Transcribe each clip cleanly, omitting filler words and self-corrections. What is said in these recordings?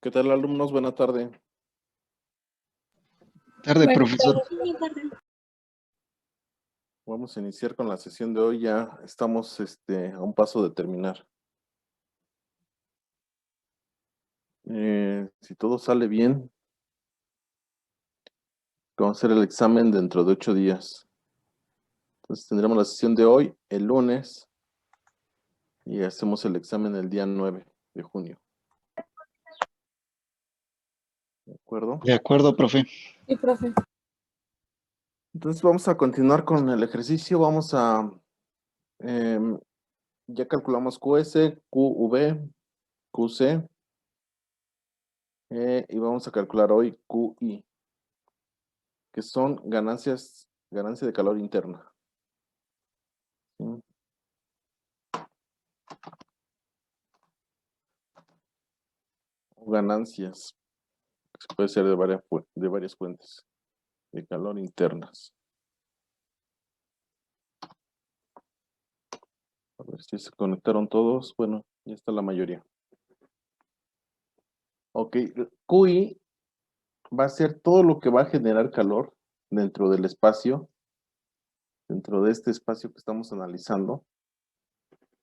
¿Qué tal, alumnos? Buena tarde. Tarde, profesor. Vamos a iniciar con la sesión de hoy. Ya estamos a un paso de terminar. Si todo sale bien, vamos a hacer el examen dentro de 8 días. Entonces tendremos la sesión de hoy, el lunes, y hacemos el examen el día 9 de junio. ¿De acuerdo? De acuerdo, profe. Sí, profe. Entonces vamos a continuar con el ejercicio. Vamos a, ya calculamos QS, QV, QC, y vamos a calcular hoy QI, que son ganancia de calor interna. ¿Sí? O ganancias, que puede ser de varias fuentes de calor internas. A ver si se conectaron todos. Bueno, ya está la mayoría. Ok, QI va a ser todo lo que va a generar calor dentro del espacio, dentro de este espacio que estamos analizando.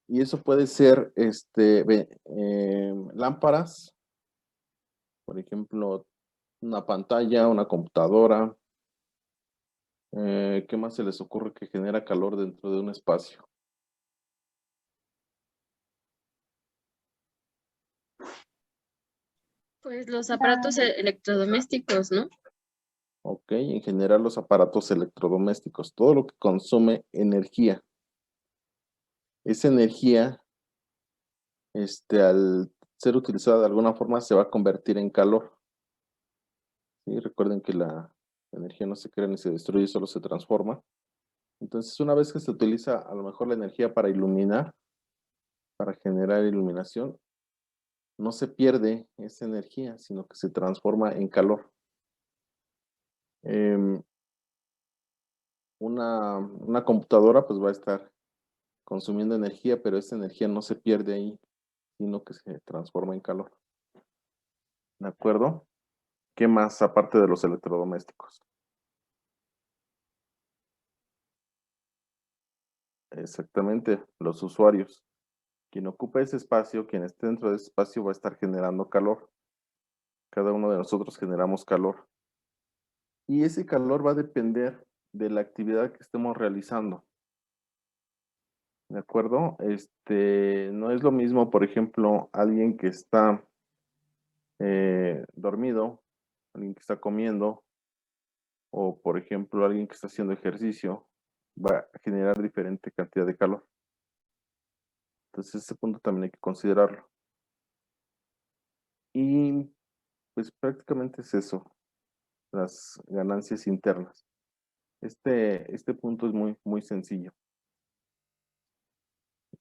Y eso puede ser lámparas, por ejemplo, una pantalla, una computadora. ¿Qué más se les ocurre que genera calor dentro de un espacio? Pues los aparatos electrodomésticos, ¿no? Ok, en general los aparatos electrodomésticos, todo lo que consume energía. Esa energía, al ser utilizada de alguna forma, se va a convertir en calor. ¿Sí? Recuerden que la energía no se crea ni se destruye, solo se transforma. Entonces, una vez que se utiliza a lo mejor la energía para iluminar, para generar iluminación, no se pierde esa energía, sino que se transforma en calor. Una computadora pues va a estar consumiendo energía, pero esa energía no se pierde ahí, sino que se transforma en calor. ¿De acuerdo? ¿Qué más aparte de los electrodomésticos? Exactamente, los usuarios. Quien ocupa ese espacio, quien esté dentro de ese espacio va a estar generando calor. Cada uno de nosotros generamos calor. Y ese calor va a depender de la actividad que estemos realizando. ¿De acuerdo? No es lo mismo, por ejemplo, alguien que está dormido, alguien que está comiendo, o por ejemplo, alguien que está haciendo ejercicio, va a generar diferente cantidad de calor. Entonces, ese punto también hay que considerarlo. Y pues prácticamente es eso, las ganancias internas. Este punto es muy, muy sencillo.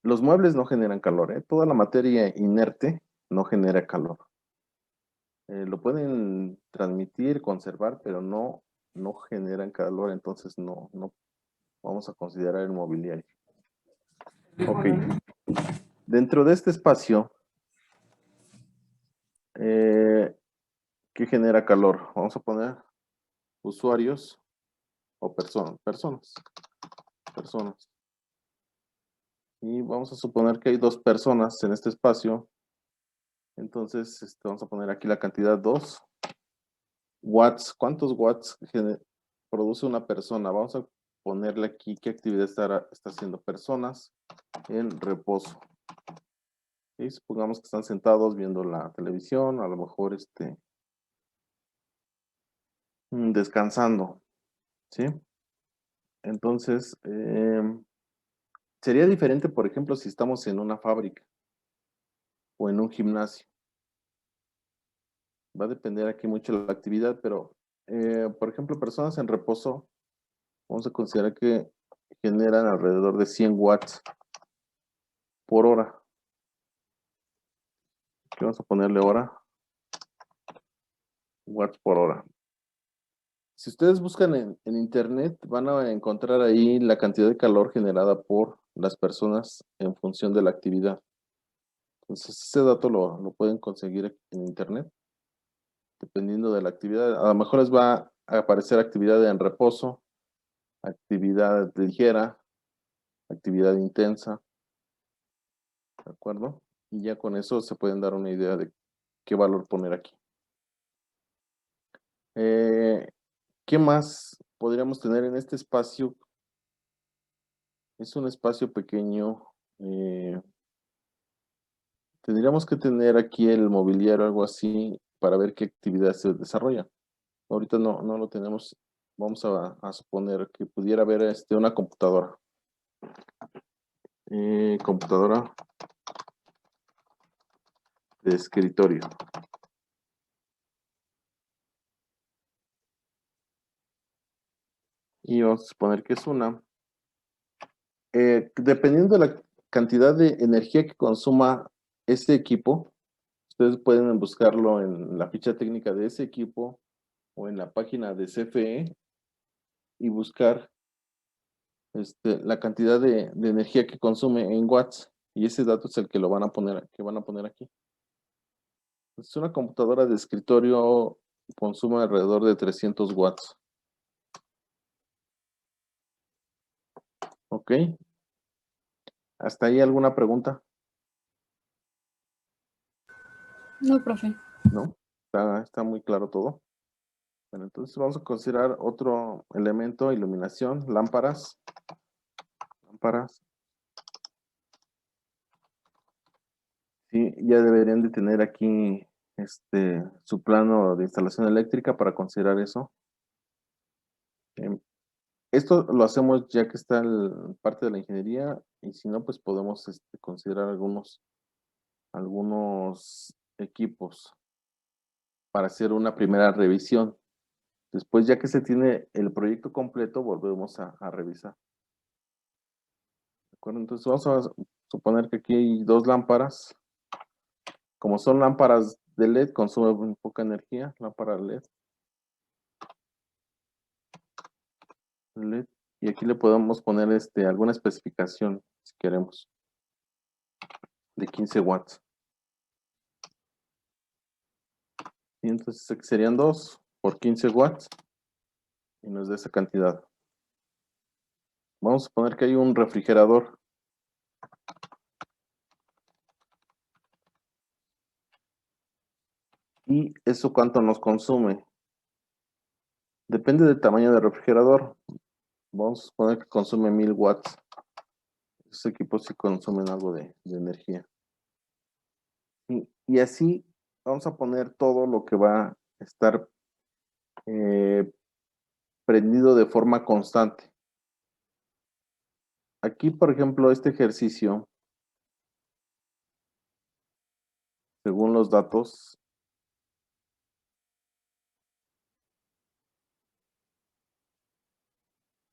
Los muebles no generan calor, ¿eh? Toda la materia inerte no genera calor. Lo pueden transmitir, conservar, pero no generan calor, entonces no vamos a considerar el mobiliario. Ok. Dentro de este espacio, ¿qué genera calor? Vamos a poner usuarios o personas. Y vamos a suponer que hay 2 personas en este espacio. Entonces, vamos a poner aquí la cantidad 2 watts. ¿Cuántos watts produce una persona? Vamos a ponerle aquí qué actividad está haciendo personas en reposo. ¿Sí? Supongamos que están sentados viendo la televisión, a lo mejor descansando. ¿Sí? Entonces, sería diferente, por ejemplo, si estamos en una fábrica o en un gimnasio. Va a depender aquí mucho de la actividad, pero, por ejemplo, personas en reposo, vamos a considerar que generan alrededor de 100 watts por hora. ¿Qué vamos a ponerle hora? Watts por hora. Si ustedes buscan en internet, van a encontrar ahí la cantidad de calor generada por las personas en función de la actividad. Entonces, ese dato lo pueden conseguir en internet. dependiendo de la actividad. A lo mejor les va a aparecer actividad en reposo, actividad ligera, actividad intensa, ¿de acuerdo? Y ya con eso se pueden dar una idea de qué valor poner aquí. ¿Qué más podríamos tener en este espacio? Es un espacio pequeño. Tendríamos que tener aquí el mobiliario o algo así para ver qué actividad se desarrolla. Ahorita no lo tenemos. Vamos a suponer que pudiera haber una computadora. Computadora de escritorio. Y vamos a suponer que es una. Dependiendo de la cantidad de energía que consuma este equipo, ustedes pueden buscarlo en la ficha técnica de ese equipo o en la página de CFE y buscar la cantidad de energía que consume en watts, y ese dato es el que van a poner aquí. Es una computadora de escritorio, consume alrededor de 300 watts. ¿Ok? ¿Hasta ahí alguna pregunta? No, profe. ¿No? Está muy claro todo. Bueno, entonces vamos a considerar otro elemento, iluminación, lámparas. Lámparas. Sí, ya deberían de tener aquí su plano de instalación eléctrica para considerar eso. Esto lo hacemos ya que está parte de la ingeniería, y si no, pues podemos considerar algunos equipos para hacer una primera revisión. Después, ya que se tiene el proyecto completo, volvemos a revisar. ¿De acuerdo? Entonces vamos a suponer que aquí hay dos lámparas. Como son lámparas de LED, consumen poca energía, lámpara LED. LED. Y aquí le podemos poner alguna especificación, si queremos, de 15 watts. Y entonces aquí serían 2 por 15 watts y nos da esa cantidad. Vamos a suponer que hay un refrigerador. ¿Y eso cuánto nos consume? Depende del tamaño del refrigerador. Vamos a suponer que consume 1000 watts. Esos equipos sí consumen algo de energía. Y así vamos a poner todo lo que va a estar prendido de forma constante. Aquí, por ejemplo, este ejercicio, según los datos,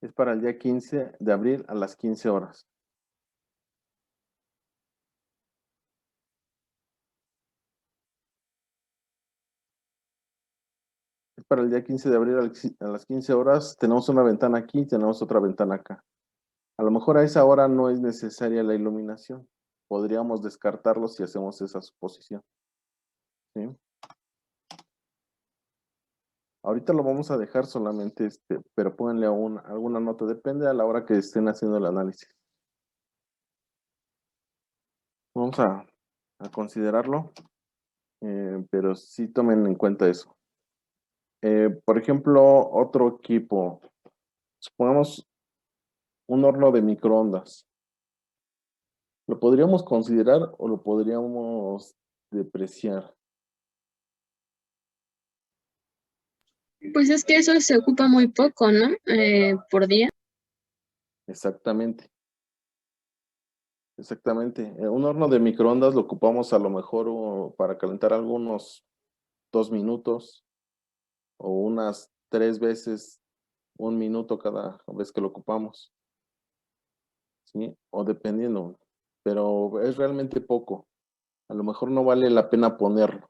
es para el día 15 de abril a las 15 horas. Es para el día 15 de abril a las 15 horas. Tenemos una ventana aquí, tenemos otra ventana acá. A lo mejor a esa hora no es necesaria la iluminación. Podríamos descartarlo si hacemos esa suposición. ¿Sí? Ahorita lo vamos a dejar solamente, pero pónganle alguna nota. Depende a la hora que estén haciendo el análisis. Vamos a considerarlo, pero sí tomen en cuenta eso. Por ejemplo, otro equipo. Supongamos un horno de microondas. ¿Lo podríamos considerar o lo podríamos depreciar? Pues es que eso se ocupa muy poco, ¿no? Por día. Exactamente. Exactamente. Un horno de microondas lo ocupamos a lo mejor para calentar algunos 2 minutos o unas 3 veces 1 minuto cada vez que lo ocupamos. ¿Sí? O dependiendo, pero es realmente poco. A lo mejor no vale la pena ponerlo.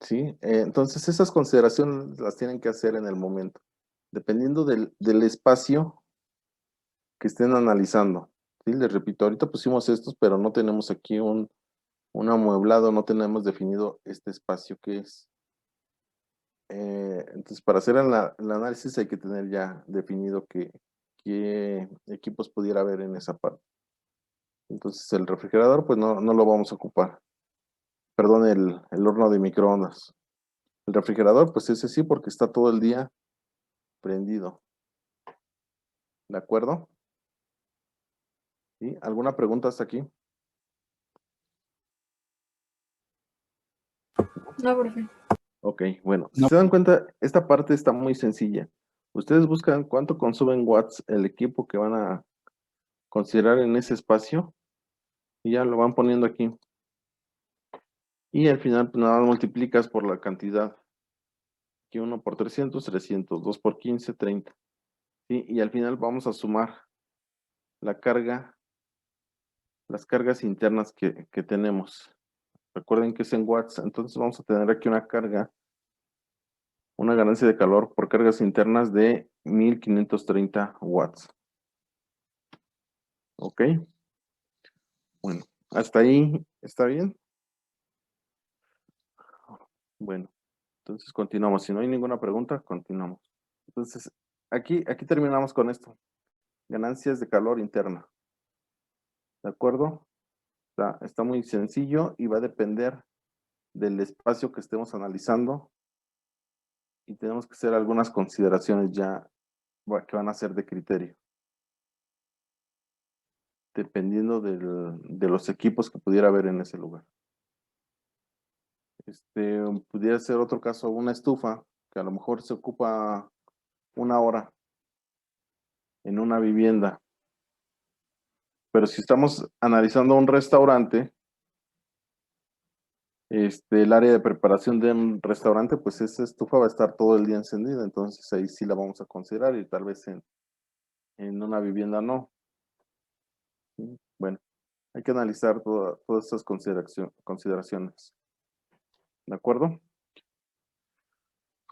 ¿Sí? Entonces esas consideraciones las tienen que hacer en el momento, dependiendo del espacio que estén analizando. ¿Sí? Les repito, ahorita pusimos estos, pero no tenemos aquí un amueblado, no tenemos definido este espacio que es. Entonces, para hacer el análisis hay que tener ya definido qué equipos pudiera haber en esa parte. Entonces, el refrigerador, pues no lo vamos a ocupar. Perdón, el horno de microondas. El refrigerador, pues ese sí, porque está todo el día prendido. ¿De acuerdo? ¿Sí? ¿Alguna pregunta hasta aquí? No, profe. Ok, bueno, si No. se dan cuenta, esta parte está muy sencilla. Ustedes buscan cuánto consumen watts el equipo que van a considerar en ese espacio y ya lo van poniendo aquí. Y al final, pues nada más multiplicas por la cantidad. Aquí 1 por 300, 300, 2 por 15, 30. ¿Sí? Y al final vamos a sumar la carga, las cargas internas que tenemos. Recuerden que es en watts, entonces vamos a tener aquí una carga, una ganancia de calor por cargas internas de 1530 watts. ¿Ok? Bueno, hasta ahí está bien. Bueno, entonces continuamos. Si no hay ninguna pregunta, continuamos. Entonces, aquí terminamos con esto. Ganancias de calor interna. ¿De acuerdo? Está muy sencillo y va a depender del espacio que estemos analizando. Y tenemos que hacer algunas consideraciones ya que van a ser de criterio. Dependiendo de los equipos que pudiera haber en ese lugar. Pudiera ser otro caso una estufa, que a lo mejor se ocupa 1 hora en una vivienda. Pero si estamos analizando un restaurante, el área de preparación de un restaurante, pues esa estufa va a estar todo el día encendida, entonces ahí sí la vamos a considerar y tal vez en una vivienda no. ¿Sí? Bueno, hay que analizar todas estas consideraciones. ¿De acuerdo?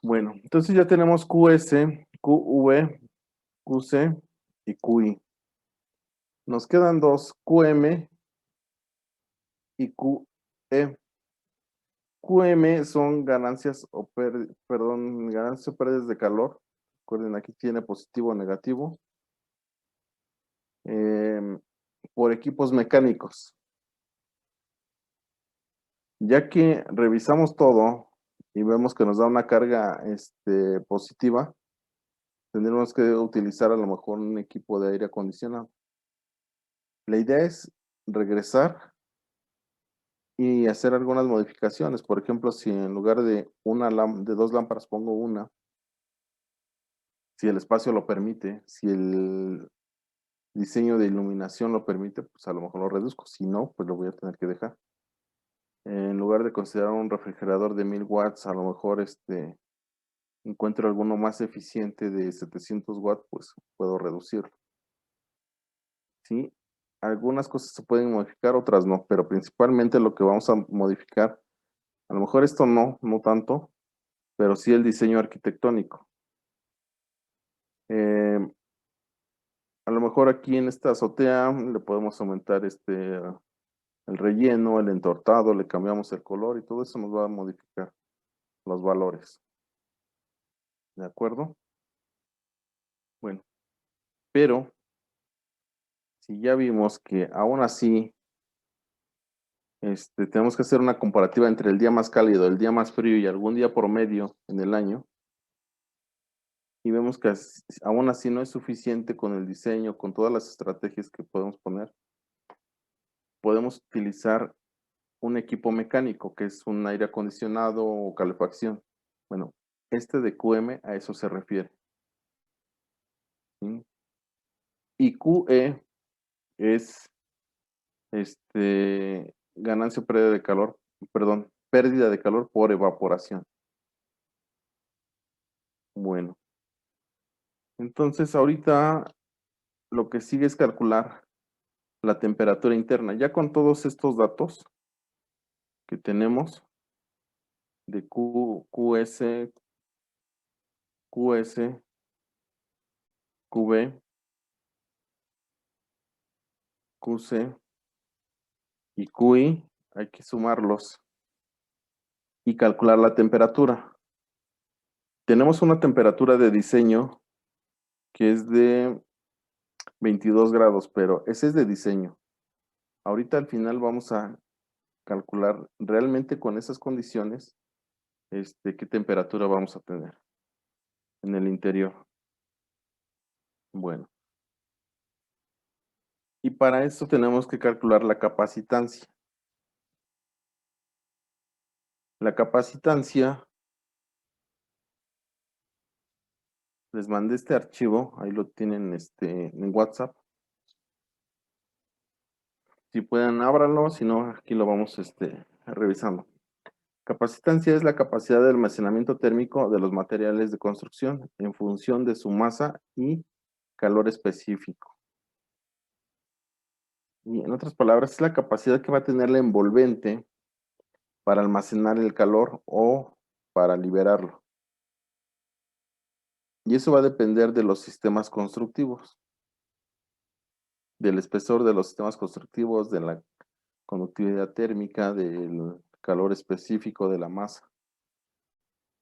Bueno, entonces ya tenemos QS, QV, QC y QI. Nos quedan dos, QM y QE. QM son ganancias ganancias o pérdidas de calor. Recuerden, aquí tiene positivo o negativo. Por equipos mecánicos. Ya que revisamos todo y vemos que nos da una carga positiva, tendremos que utilizar a lo mejor un equipo de aire acondicionado. La idea es regresar y hacer algunas modificaciones. Por ejemplo, si en lugar de de 2 lámparas pongo una, si el espacio lo permite, si el diseño de iluminación lo permite, pues a lo mejor lo reduzco. Si no, pues lo voy a tener que dejar. En lugar de considerar un refrigerador de 1000 watts, a lo mejor encuentro alguno más eficiente de 700 watts, pues puedo reducirlo. ¿Sí? Algunas cosas se pueden modificar, otras no, pero principalmente lo que vamos a modificar, a lo mejor esto no tanto, pero sí el diseño arquitectónico. A lo mejor aquí en esta azotea le podemos aumentar el relleno, el entortado, le cambiamos el color y todo eso nos va a modificar los valores. ¿De acuerdo? Bueno, pero si ya vimos que aún así tenemos que hacer una comparativa entre el día más cálido, el día más frío y algún día promedio en el año, y vemos que aún así no es suficiente con el diseño, con todas las estrategias que podemos poner, podemos utilizar un equipo mecánico, que es un aire acondicionado o calefacción. Bueno, de QM a eso se refiere. ¿Sí? Y QE es ganancia o pérdida de calor, perdón, pérdida de calor por evaporación. Bueno, entonces ahorita lo que sigue es calcular la temperatura interna. Ya con todos estos datos que tenemos de QS, QS, QB, QC y QI, hay que sumarlos y calcular la temperatura. tenemos una temperatura de diseño que es de 22 grados, pero ese es de diseño. Ahorita al final vamos a calcular realmente con esas condiciones qué temperatura vamos a tener en el interior. Bueno. Y para esto tenemos que calcular la capacitancia. La capacitancia, les mandé este archivo, ahí lo tienen en WhatsApp. Si pueden, ábranlo, si no, aquí lo vamos revisando. Capacitancia es la capacidad de almacenamiento térmico de los materiales de construcción en función de su masa y calor específico. Y en otras palabras, es la capacidad que va a tener la envolvente para almacenar el calor o para liberarlo. Y eso va a depender de los sistemas constructivos, del espesor de los sistemas constructivos, de la conductividad térmica, del calor específico de la masa.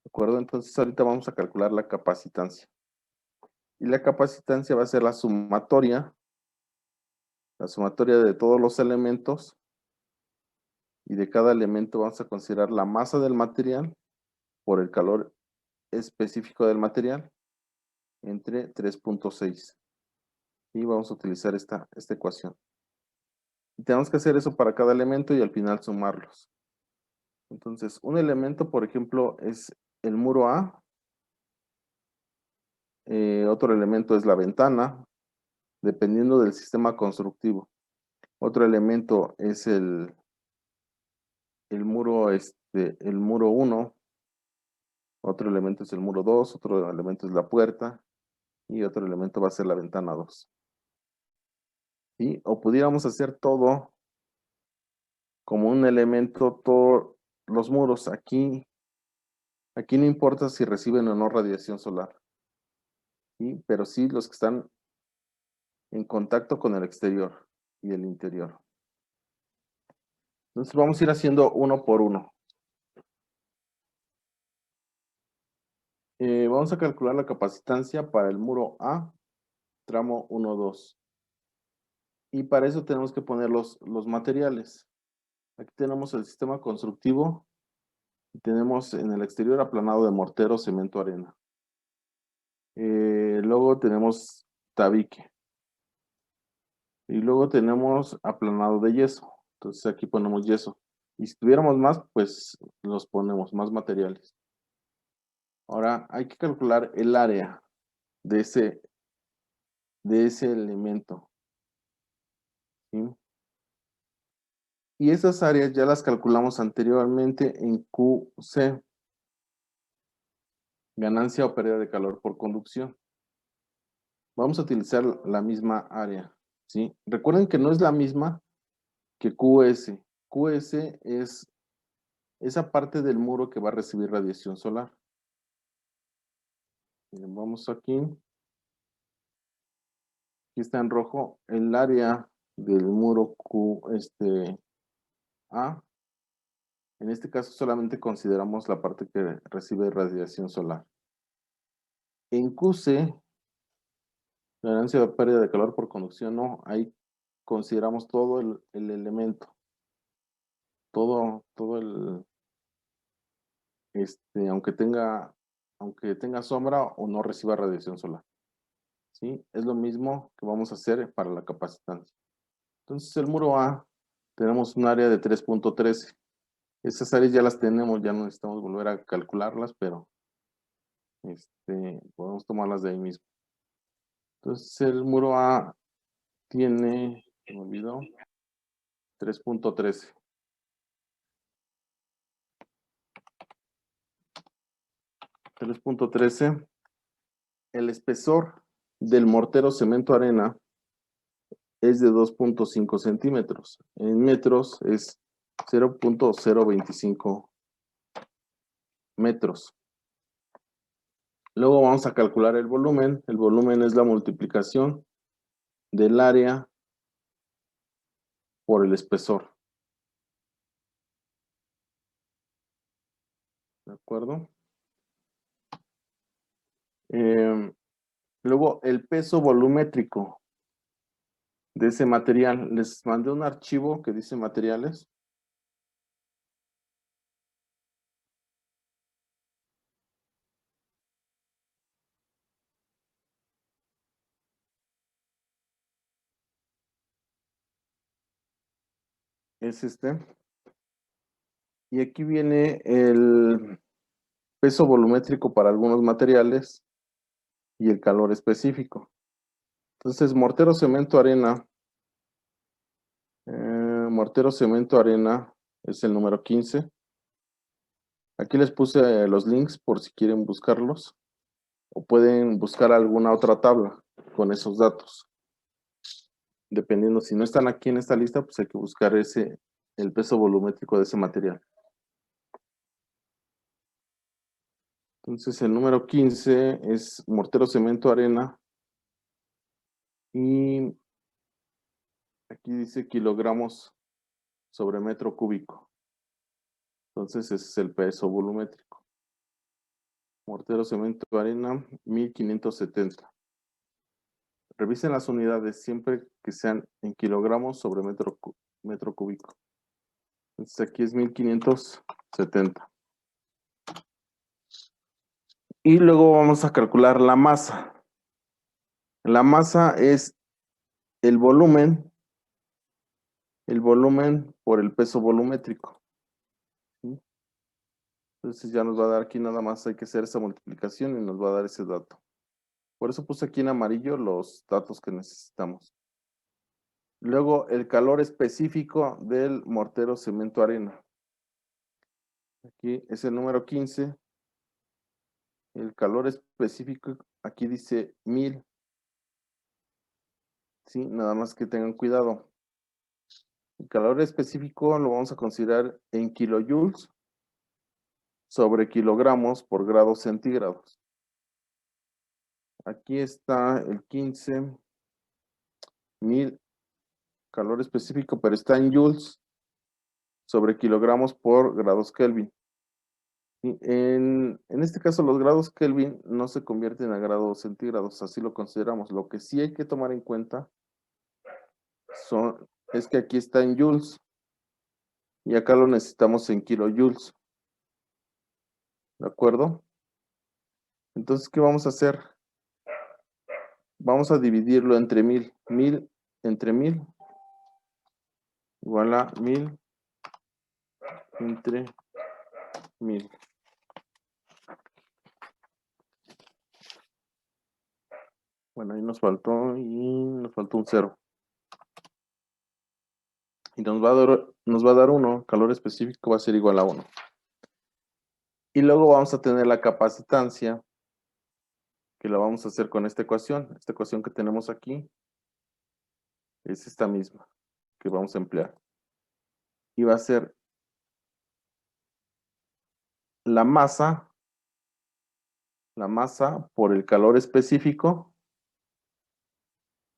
¿De acuerdo? Entonces ahorita vamos a calcular la capacitancia. Y la capacitancia va a ser la sumatoria de todos los elementos, y de cada elemento vamos a considerar la masa del material por el calor específico del material entre 3.6. Y vamos a utilizar esta ecuación. Y tenemos que hacer eso para cada elemento y al final sumarlos. Entonces, un elemento, por ejemplo, es el muro A. Otro elemento es la ventana, dependiendo del sistema constructivo. Otro elemento es el muro, el muro 1. Otro elemento es el muro 2. Otro elemento es la puerta. Y otro elemento va a ser la ventana 2. ¿Sí? O pudiéramos hacer todo como un elemento, todos los muros. Aquí no importa si reciben o no radiación solar, ¿sí? Pero sí los que están en contacto con el exterior y el interior. Entonces vamos a ir haciendo uno por uno. Vamos a calcular la capacitancia para el muro A, tramo 1, 2. Y para eso tenemos que poner los materiales. Aquí tenemos el sistema constructivo. Y tenemos en el exterior aplanado de mortero, cemento, arena. Luego tenemos tabique. Y luego tenemos aplanado de yeso. Entonces aquí ponemos yeso. Y si tuviéramos más, pues los ponemos, más materiales. Ahora hay que calcular el área de ese elemento, ¿sí? Y esas áreas ya las calculamos anteriormente en QC, ganancia o pérdida de calor por conducción. Vamos a utilizar la misma área, ¿sí? Recuerden que no es la misma que QS. QS es esa parte del muro que va a recibir radiación solar. Miren, vamos aquí. Aquí está en rojo el área del muro A. En este caso solamente consideramos la parte que recibe radiación solar. En QC, ganancia o pérdida de calor por conducción, no, ahí consideramos todo el elemento. Todo el, aunque tenga sombra o no reciba radiación solar. ¿Sí? Es lo mismo que vamos a hacer para la capacitancia. Entonces el muro A, tenemos un área de 3.13. Esas áreas ya las tenemos, ya no necesitamos volver a calcularlas, pero podemos tomarlas de ahí mismo. Entonces el muro A tiene, se me olvidó, 3.13. 3.13. El espesor del mortero cemento arena es de 2.5 centímetros. En metros es 0.025 metros. Luego vamos a calcular el volumen. El volumen es la multiplicación del área por el espesor. ¿De acuerdo? Luego, el peso volumétrico de ese material. Les mandé un archivo que dice materiales. Es este. Y aquí viene el peso volumétrico para algunos materiales y el calor específico. Entonces, mortero, cemento, arena. Mortero, cemento, arena es el número 15. Aquí les puse los links por si quieren buscarlos. O pueden buscar alguna otra tabla con esos datos. Dependiendo, si no están aquí en esta lista, pues hay que buscar el peso volumétrico de ese material. Entonces, el número 15 es mortero, cemento, arena. Y aquí dice kilogramos sobre metro cúbico. Entonces, ese es el peso volumétrico. Mortero, cemento, arena, 1570. Revisen las unidades siempre que sean en kilogramos sobre metro cúbico. Entonces, aquí es 1570. Y luego vamos a calcular la masa. La masa es el volumen por el peso volumétrico. ¿Sí? Entonces ya nos va a dar aquí nada más, hay que hacer esa multiplicación y nos va a dar ese dato. Por eso puse aquí en amarillo los datos que necesitamos. Luego el calor específico del mortero, cemento, arena. Aquí es el número 15. El calor específico, aquí dice 1000. Sí, nada más que tengan cuidado. El calor específico lo vamos a considerar en kilojoules sobre kilogramos por grados centígrados. Aquí está el 15, 1000 calor específico, pero está en joules sobre kilogramos por grados Kelvin. Y en este caso, los grados Kelvin no se convierten a grados centígrados, así lo consideramos. Lo que sí hay que tomar en cuenta es que aquí está en joules y acá lo necesitamos en kilojoules. ¿De acuerdo? Entonces, ¿qué vamos a hacer? Vamos a dividirlo entre 1000. 1000 entre 1000 igual a 1000 entre 1000. Bueno, ahí nos faltó un 0. Y nos va a dar 1. Calor específico va a ser igual a 1. Y luego vamos a tener la capacitancia, que la vamos a hacer con esta ecuación. Esta ecuación que tenemos aquí es esta misma que vamos a emplear. Y va a ser la masa por el calor específico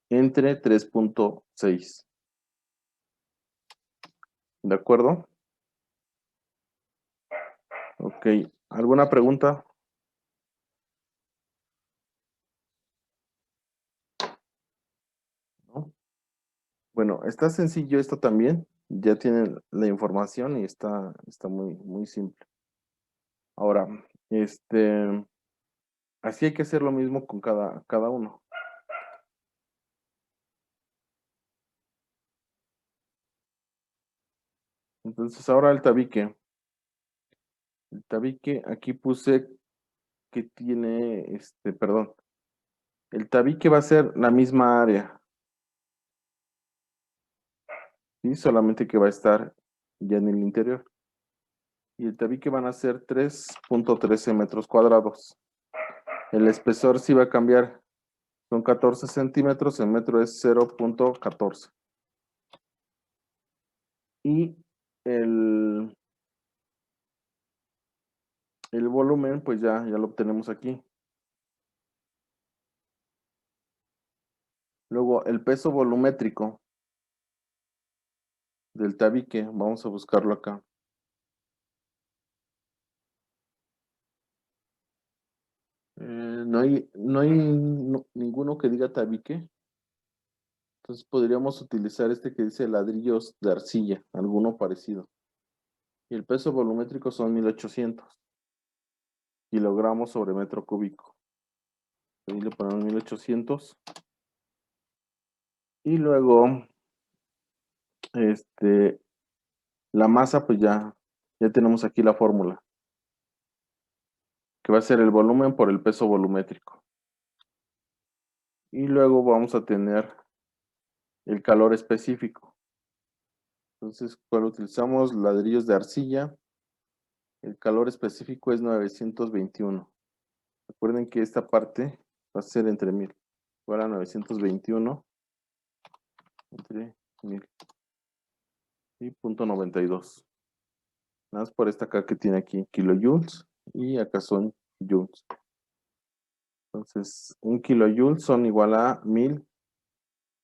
entre 3.6. ¿De acuerdo? Ok. ¿Alguna pregunta? ¿No? Bueno, está sencillo esto también. Ya tienen la información y está muy, muy simple. Ahora, así hay que hacer lo mismo con cada uno. Entonces, ahora el tabique. El tabique, aquí puse que tiene, perdón. El tabique va a ser la misma área. ¿Sí? Solamente que va a estar ya en el interior. Y el tabique van a ser 3.13 metros cuadrados. El espesor sí va a cambiar. Son 14 centímetros, el metro es 0.14. Y el volumen, pues ya lo obtenemos aquí. Luego, el peso volumétrico del tabique, vamos a buscarlo acá. ninguno que diga tabique. Entonces podríamos utilizar este que dice ladrillos de arcilla, alguno parecido. Y el peso volumétrico son 1800 kilogramos sobre metro cúbico. Ahí le ponemos 1800. Y luego, la masa, pues ya tenemos aquí la fórmula, que va a ser el volumen por el peso volumétrico. Y luego vamos a tener el calor específico. Entonces, cuando utilizamos ladrillos de arcilla, el calor específico es 921. Recuerden que esta parte va a ser entre 1000. Igual a 921 entre 1000. Y punto 92. Nada más por esta acá que tiene aquí kilojoules y acá son joules. Entonces, un kilojoule son igual a 1000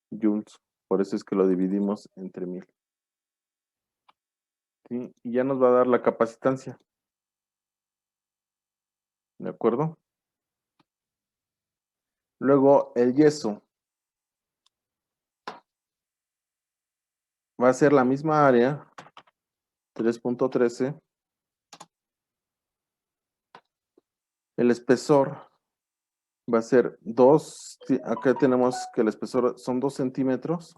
joules. Por eso es que lo dividimos entre 1000. ¿Sí? Y ya nos va a dar la capacitancia. ¿De acuerdo? Luego, el yeso. Va a ser la misma área, 3.13. El espesor va a ser 2. Acá tenemos que el espesor son 2 centímetros.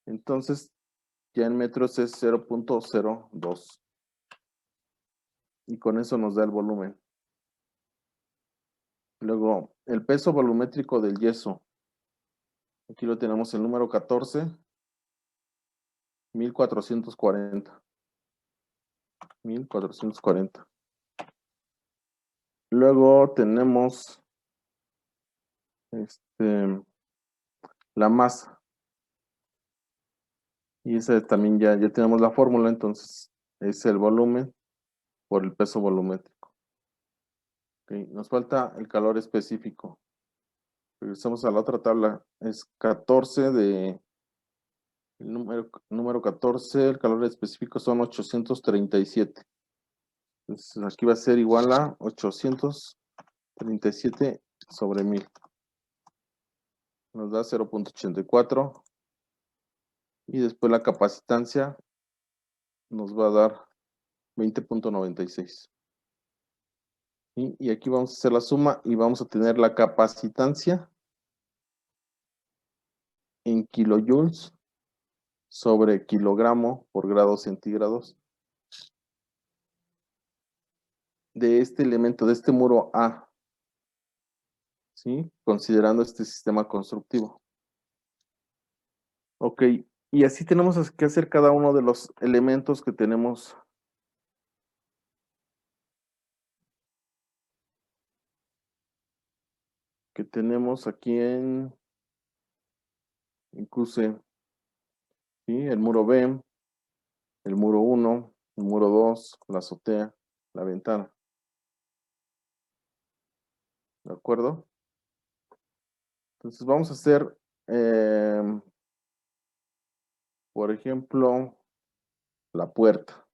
Entonces, ya en metros es 0.02. Y con eso nos da el volumen. Luego, el peso volumétrico del yeso. Aquí lo tenemos el número 14. 1440. 1440. Luego tenemos la masa. Y esa también ya tenemos la fórmula, entonces es el volumen por el peso volumétrico. Okay, nos falta el calor específico. Regresamos a la otra tabla. Es 14 de... El número 14, el calor específico son 837. Entonces aquí va a ser igual a 837 sobre 1000. Nos da 0.84. Y después la capacitancia nos va a dar 20.96. Y aquí vamos a hacer la suma y vamos a tener la capacitancia en kilojoules sobre kilogramo por grados centígrados de este elemento, de este muro A, ¿sí? Considerando este sistema constructivo. Ok, y así tenemos que hacer cada uno de los elementos que tenemos. Aquí en QC, ¿sí? El muro B, el muro 1, el muro 2, la azotea, la ventana. ¿De acuerdo? Entonces vamos a hacer, por ejemplo, la puerta.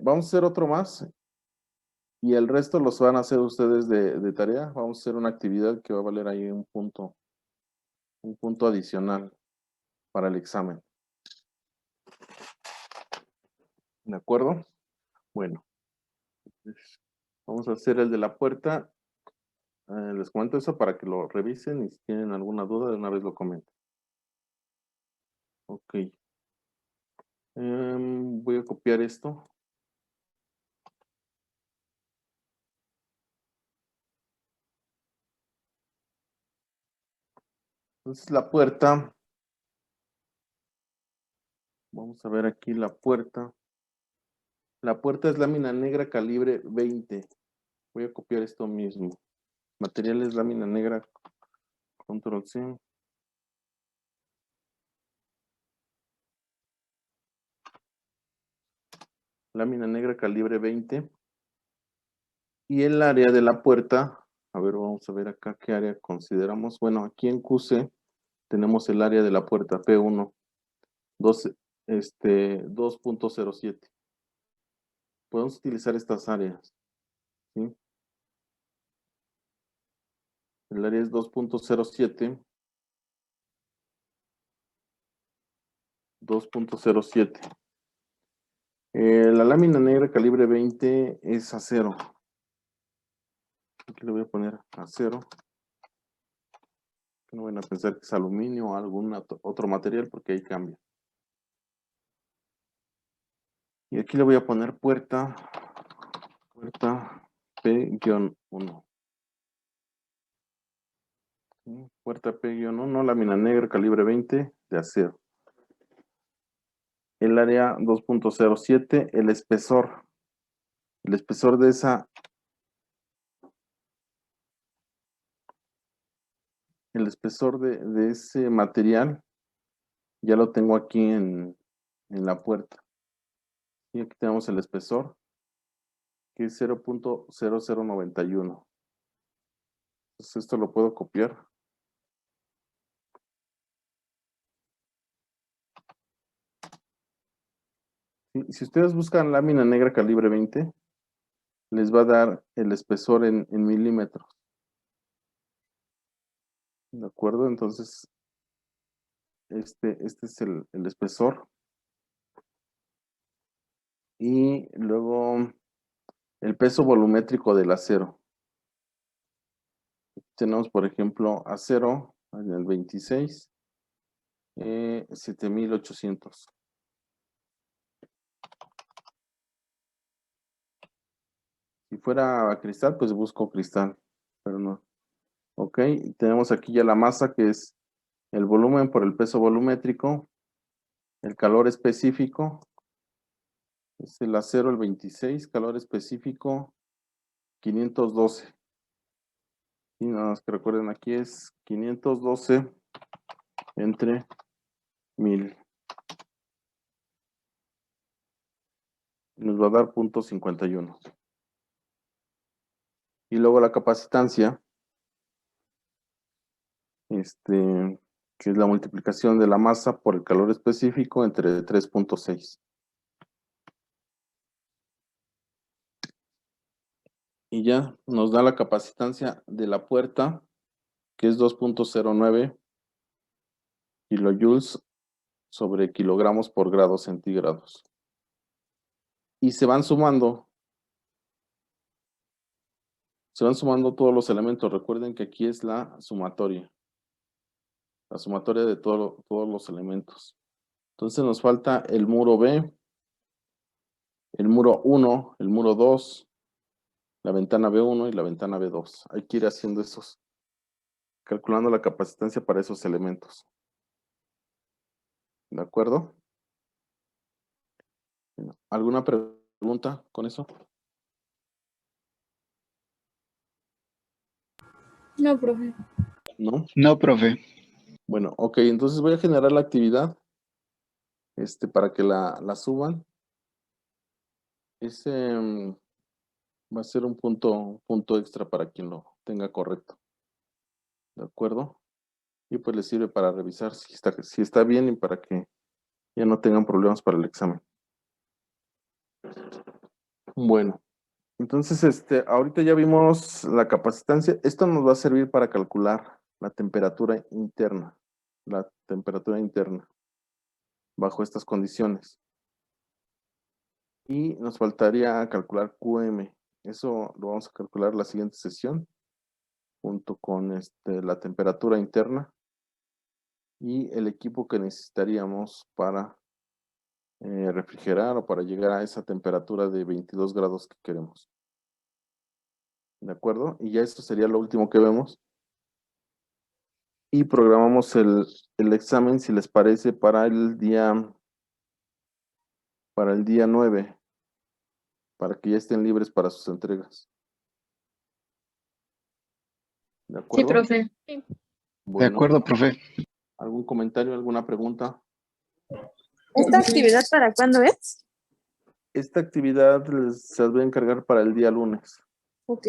Vamos a hacer otro más y el resto los van a hacer ustedes de tarea. Vamos a hacer una actividad que va a valer ahí un punto adicional para el examen. ¿De acuerdo? Bueno, vamos a hacer el de la puerta. Les comento eso para que lo revisen y si tienen alguna duda de una vez lo comenten. Ok. Voy a copiar esto. Entonces la puerta. Vamos a ver aquí la puerta. La puerta es lámina negra calibre 20. Voy a copiar esto mismo. Material es lámina negra. Control C. Lámina negra calibre 20. Y el área de la puerta. A ver, vamos a ver acá qué área consideramos. Bueno, aquí en QC tenemos el área de la puerta P1. 2.07. Podemos utilizar estas áreas. ¿sí? El área es 2.07. 2.07. La lámina negra calibre 20 es acero. Aquí le voy a poner acero. No van a pensar que es aluminio o algún otro material porque ahí cambia. Y aquí le voy a poner puerta P-1. ¿Sí? Puerta P-1, lámina negra calibre 20 de acero. El área 2.07, el espesor. El espesor de esa... El espesor de ese material ya lo tengo aquí en la puerta. Y aquí tenemos el espesor, que es 0.0091. Entonces esto lo puedo copiar. Si ustedes buscan lámina negra calibre 20, les va a dar el espesor en milímetros. ¿De acuerdo? Entonces, este es el espesor. Y luego el peso volumétrico del acero. Tenemos, por ejemplo, acero en el 26, 7800. Si fuera cristal, pues busco cristal, pero no. Ok, tenemos aquí ya la masa, que es el volumen por el peso volumétrico, el calor específico, es el acero el 26, calor específico 512. Y nada más que recuerden, aquí es 512 entre 1000. Nos va a dar 0.51. Y luego la capacitancia, que es la multiplicación de la masa por el calor específico entre 3.6. Y ya nos da la capacitancia de la puerta, que es 2.09 kilojoules sobre kilogramos por grados centígrados. Y se van sumando todos los elementos. Recuerden que aquí es la sumatoria de todos los elementos. Entonces nos falta el muro B, el muro 1, el muro 2, la ventana B1 y la ventana B2. Hay que ir haciendo esos, calculando la capacitancia para esos elementos. ¿De acuerdo? ¿Alguna pregunta con eso? No, profe. ¿No? No, profe. Bueno, ok, entonces voy a generar la actividad para que la suban. Ese va a ser un punto extra para quien lo tenga correcto. ¿De acuerdo? Y pues les sirve para revisar si está bien y para que ya no tengan problemas para el examen. Bueno, entonces ahorita ya vimos la capacitancia. Esto nos va a servir para calcular la temperatura interna. La temperatura interna bajo estas condiciones. Y nos faltaría calcular QM. Eso lo vamos a calcular la siguiente sesión, junto con la temperatura interna y el equipo que necesitaríamos para refrigerar o para llegar a esa temperatura de 22 grados que queremos. ¿De acuerdo? Y ya esto sería lo último que vemos. Y programamos el examen, si les parece, para el día 9, para que ya estén libres para sus entregas. ¿De Sí, acuerdo? profe. De Bueno, acuerdo, profe. ¿algún comentario, alguna pregunta? ¿Esta actividad para cuándo es? Esta actividad se las voy a encargar para el día lunes. Ok.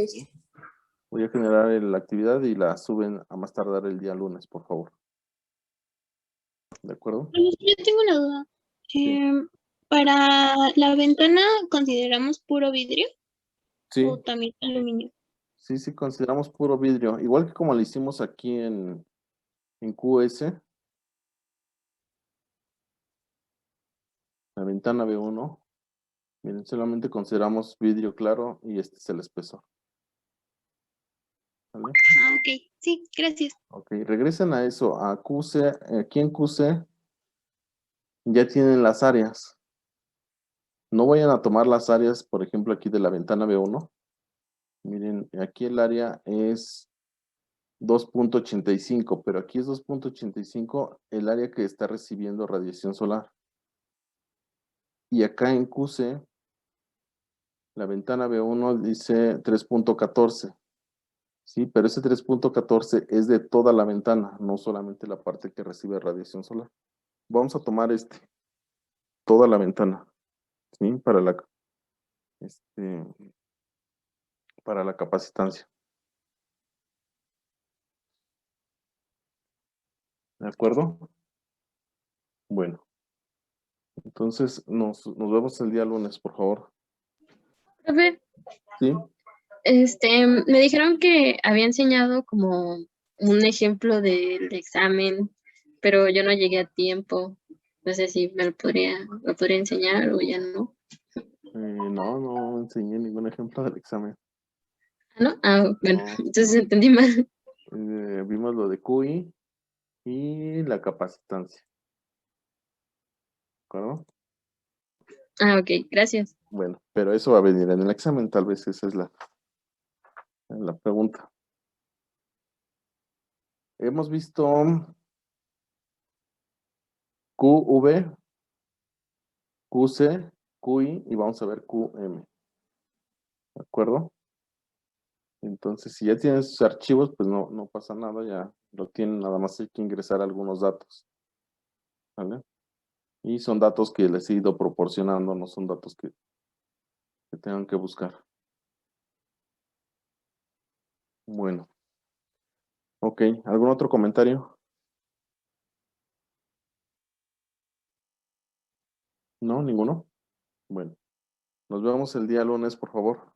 Voy a generar la actividad y la suben a más tardar el día lunes, por favor. ¿De acuerdo? Yo tengo una duda. Sí. ¿Para la ventana consideramos puro vidrio? Sí, o también aluminio. sí, consideramos puro vidrio. Igual que como lo hicimos aquí en QS, la ventana B1. Miren, solamente consideramos vidrio claro y este es el espesor. ¿Vale? Ah, ok. Sí, gracias. Ok, regresen a eso, a QC. Aquí en QC ya tienen las áreas. No vayan a tomar las áreas, por ejemplo, aquí de la ventana B1. Miren, aquí el área es 2.85, pero aquí es 2.85 el área que está recibiendo radiación solar. Y acá en QC, la ventana B1 dice 3.14. Sí, pero ese 3.14 es de toda la ventana, no solamente la parte que recibe radiación solar. Vamos a tomar toda la ventana, ¿sí? Este, para la capacitancia. ¿De acuerdo? Bueno, entonces nos vemos el día lunes, por favor. Profe, ¿Sí? me dijeron que había enseñado como un ejemplo del examen, pero yo no llegué a tiempo. No sé si lo podría enseñar o ya no. No enseñé ningún ejemplo del examen. ¿Ah, no? Ah, bueno, No. entonces entendí mal. Vimos lo de QI y la capacitancia. ¿De acuerdo? Ah, ok, gracias. Bueno, pero eso va a venir en el examen, tal vez esa es la pregunta. Hemos visto QV, QC, QI y vamos a ver QM. ¿De acuerdo? Entonces, si ya tienen sus archivos, pues no pasa nada, ya lo tienen, nada más hay que ingresar algunos datos. ¿Vale? Y son datos que les he ido proporcionando, no son datos que tengan que buscar. Bueno. Ok, ¿algún otro comentario? ¿No? ¿Ninguno? Bueno, nos vemos el día lunes, por favor.